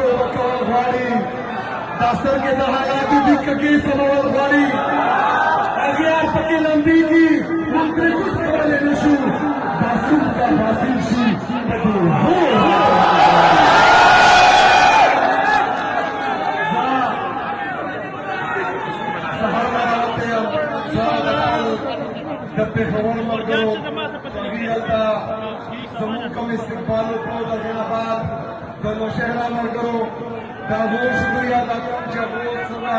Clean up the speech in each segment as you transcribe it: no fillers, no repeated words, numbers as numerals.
والغالي داستر کے دہایاتی دکھکی سموالغالي اغیار پکیل امریکی منتری کچھ کرنے نشو داستر کا باسل شی بدو دبے خبر مرگو چاگی اللہ زمون کم استقبالو کو دا جنابات دنو شہرہ مرگو دا وہ شکریہ دا کم جبو سنا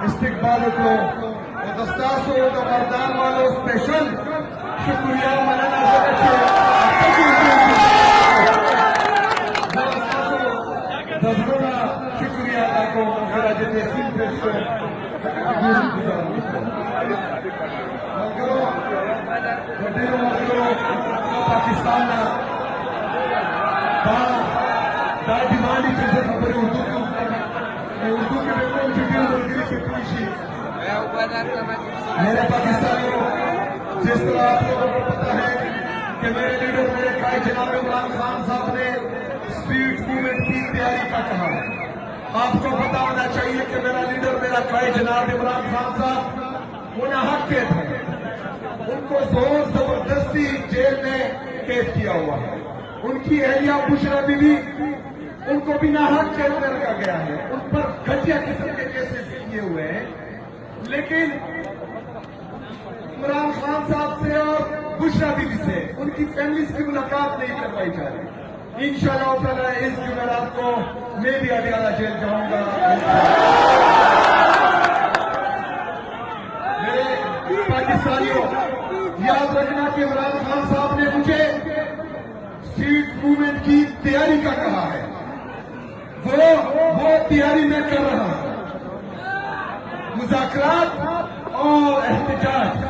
استقبالو کو دستاسو دا مردان والو سپیشل شکریہ منانا سکتے دستاسو شکریہ دا کو منظرہ جتے سن پیش پاکستان ڈیمانڈ سے خبریں اردو کے بالکل چھٹی سے پوچھی میرے پاکستانیوں جس طرح آپ لوگوں کو پتا ہے کہ میرے لیڈر میرے قائد جناب عمران خان صاحب نے اسٹریٹ موومنٹ کی تیاری کا کہا آپ کو پتا ہونا چاہیے کہ میرا لیڈر میرا قائد جناب عمران خان صاحب وہ ناحق قید ہے ان کو زور زبردستی جیل میں قید کیا ہوا ہے ان کی اہلیہ بشرا بی بی ان کو بھی ناحق قید میں رکھا گیا ہے ان پر گھٹیا قسم کے کیسز کیے ہوئے ہیں لیکن عمران خان صاحب سے اور بشرا بی بی سے ان کی فیملیز کی ملاقات نہیں کروائی جا رہی انشاءاللہ تعالی اس جمعرات کو میں بھی اڈیالہ جیل جاؤں گا میرے پاکستانیوں یاد رکھنا کہ عمران خان صاحب نے مجھے اسٹریٹ موومنٹ کی تیاری کا کہا ہے وہ تیاری میں کر رہا ہوں مذاکرات اور احتجاج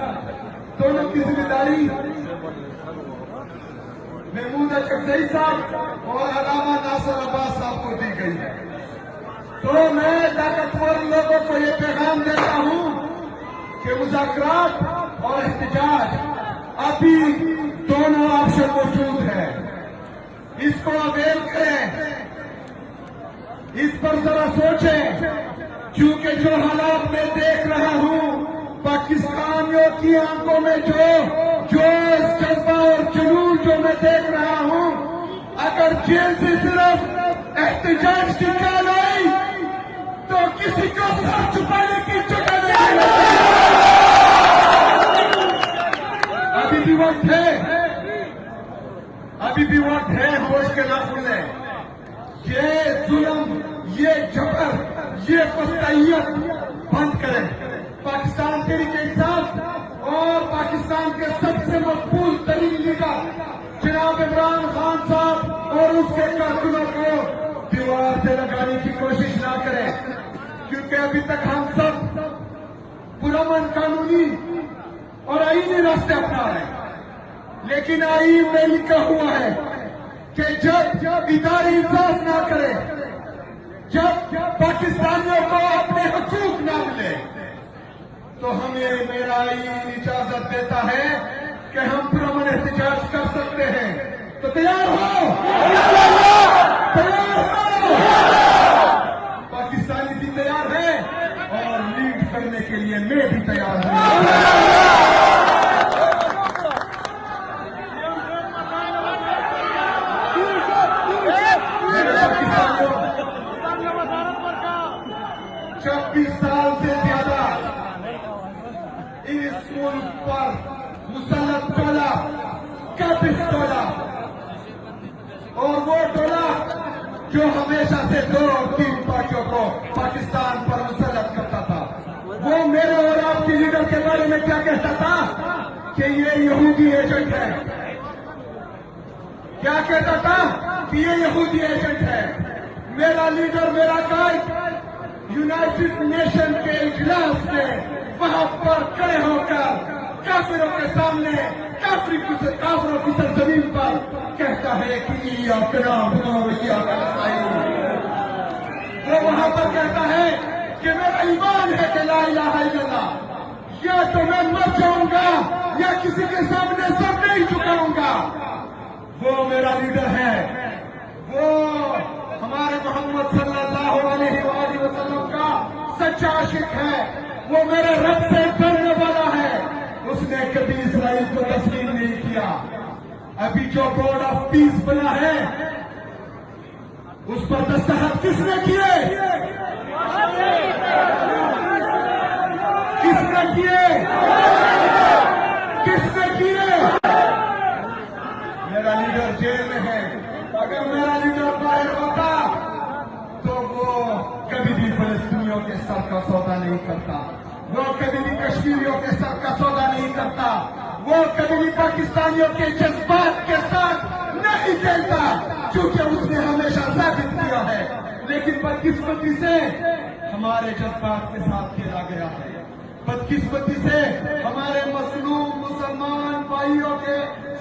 دونوں کی ذمہ داری محمود اچکزئی صاحب اور علامہ ناصر عباس صاحب کو دی گئی ہے تو میں طاقتور لوگوں کو یہ پیغام دیتا ہوں کہ مذاکرات اور احتجاج ابھی دونوں آپشن موجود ہیں اس کو اویل کریں اس پر ذرا سوچیں کیونکہ جو حالات میں دیکھ رہا ہوں پاکستانیوں کی آنکھوں میں جو جذبہ اور جنون جو میں دیکھ رہا ہوں اگر جیل سے صرف احتجاج کی کال آئی تو کسی کو سر چھپانے کی جگہ نہیں ابھی بھی وقت ہے ہوش کے نہ کھلیں یہ ظلم یہ جبر یہ فسطائیت بند کریں پاکستان تحریک انصاف اور پاکستان کے سب سے مقبول ترین لیڈر جناب عمران خان صاحب اور اس کے کارکنوں کو دیوار سے لگانے کی کوشش نہ کریں کیونکہ ابھی تک ہم سب پرامن قانونی اور آئینی راستے اپنا رہے ہیں لیکن آئین میں لکھا ہوا ہے کہ جب ادارے انصاف نہ کرے جب پاکستانیوں کو اپنے حقوق نہ ملے تو ہمیں میرا آئین اجازت دیتا ہے کہ ہم پرامن احتجاج کر سکتے ہیں تو تیار ہو پاکستانی بھی تیار ہے اور لیڈ کرنے کے لیے میں بھی تیار ہوں سال سے زیادہ اس ملک پر مسلط ٹولہ کیپس ٹولہ اور وہ ٹولہ جو ہمیشہ سے 2 اور 3 پارٹیوں کو پاکستان پر مسلط کرتا تھا وہ میرے اور آپ کے لیڈر کے بارے میں کیا کہتا تھا کہ یہ یہودی ایجنٹ ہے کیا کہتا تھا کہ یہ یہودی ایجنٹ ہے میرا لیڈر میرا قائد یونائٹڈ نیشن کے اجلاس میں وہاں پر کھڑے ہو کر کافروں کے سامنے کافروں کی سرزمین پر کہتا ہے کہ وہ وہاں پر کہتا ہے کہ میرا ایمان ہے کہ لا الہ الا اللہ یا تو میں مر جاؤں گا یا کسی کے سامنے سر نہیں جھکاؤں گا وہ میرا لیڈر ہے وہ ہمارے محمد صلی اللہ علیہ وآلہ وسلم کا سچا عاشق ہے، وہ میرے رب سے ڈرنے والا ہے، اس نے کبھی اسرائیل کو تسلیم نہیں کیا۔ ابھی جو بورڈ آف پیس بنا ہے اس پر دستخط کس نے کیے؟ کس نے کیے؟ کس نے کیے؟ میرا لیڈر جیل میں ہے، اگر میرا لیڈر باہر ہوتا تو وہ کبھی بھی فلسطینیوں کے سر کا سودا نہیں کرتا، وہ کبھی بھی کشمیریوں کے سر کا سودا نہیں کرتا، وہ کبھی بھی پاکستانیوں کے جذبات کے ساتھ نہیں کھیلتا، کیونکہ اس نے ہمیشہ ثابت کیا ہے۔ لیکن بدقسمتی سے ہمارے جذبات کے ساتھ کھیلا گیا ہے، بدقسمتی سے ہمارے مظلوم مسلمان بھائیوں کے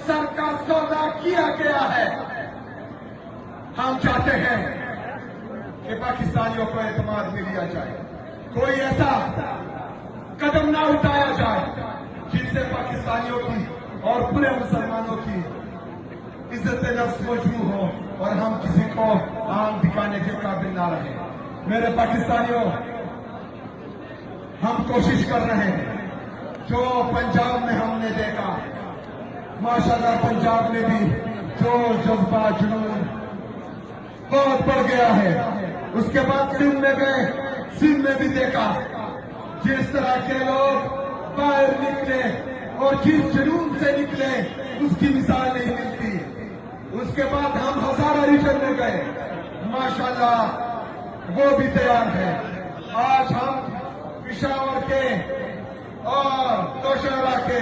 سر کا سودا کیا گیا ہے۔ ہم چاہتے ہیں کہ پاکستانیوں کو اعتماد میں لیا جائے، کوئی ایسا قدم نہ اٹھایا جائے جن سے پاکستانیوں کی اور پورے مسلمانوں کی عزت نفس مجروح ہو اور ہم کسی کو آنکھ دکھانے کے قابل نہ رہے۔ میرے پاکستانیوں، ہم کوشش کر رہے ہیں، جو پنجاب میں ہم نے دیکھا، ماشاءاللہ پنجاب میں بھی جو جذبہ جنون بہت بڑھ گیا ہے۔ اس کے بعد سندھ میں گئے، سندھ میں بھی دیکھا جس طرح کے لوگ باہر نکلے اور جس جنون سے نکلے اس کی مثال نہیں ملتی۔ اس کے بعد ہم ہزارہ ریجن میں گئے، ماشاءاللہ وہ بھی تیار ہے۔ آج ہم پشاور کے اور توشہرا کے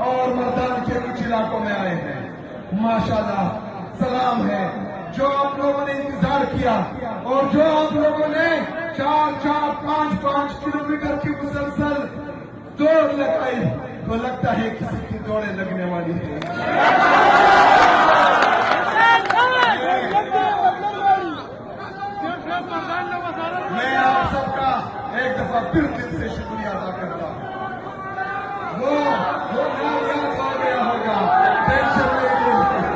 اور مردان کے کچھ علاقوں میں آئے ہیں، ماشاءاللہ سلام ہے۔ جو آپ لوگوں نے انتظار کیا اور جو آپ لوگوں نے 4-4، 5-5 کلومیٹر کی مسلسل دوڑ لگائی، تو لگتا ہے کسی کی دوڑیں لگنے والی ہے۔ میں آپ سب کا ایک دفعہ پھر دل سے شکریہ ادا کرتا ہوں۔ وہ کامیاب ہو گیا ہوگا، ٹینشن نہیں لیجیے۔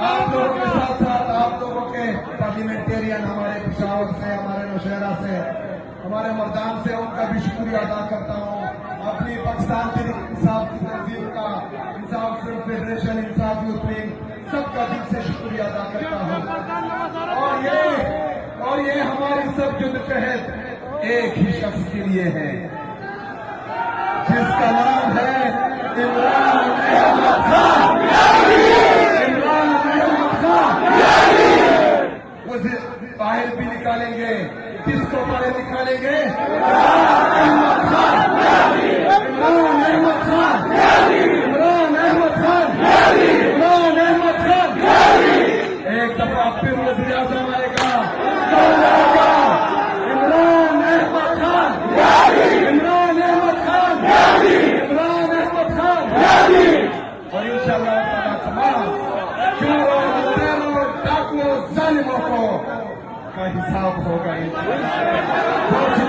آپ لوگوں کے ساتھ ساتھ آپ لوگوں کے پارلیمنٹرین ہمارے پشاور سے، ہمارے نوشہرہ سے، ہمارے مردان سے، ان کا بھی شکریہ ادا کرتا ہوں۔ اپنی پاکستان کے انصاف کی تنظیم کا، انصاف فیڈریشن، انصاف یوتھ ونگ، سب کا دل سے شکریہ ادا کرتا ہوں۔ اور یہ ہماری سب جدوجہد ایک ہی شخص کے لیے ہے، جس کا نام ہے عمران احمد خان۔ عمران احمد خان وہ باہر بھی نکالیں گے، کس کو باہر نکالیں گے؟ عمران احمد خان، عمران احمد خان، عمران احمد خان، عمران احمد خان۔ ایک دفعہ پھر وزیر اعظم آئے گا، عمران احمد خان، عمران احمد خان، عمران احمد خان۔ اور انشاءاللہ تعالیٰ تمام چوروں، تیروں، ڈاکوؤں، ظالموں کو کا حساب ہوگا انشاءاللہ۔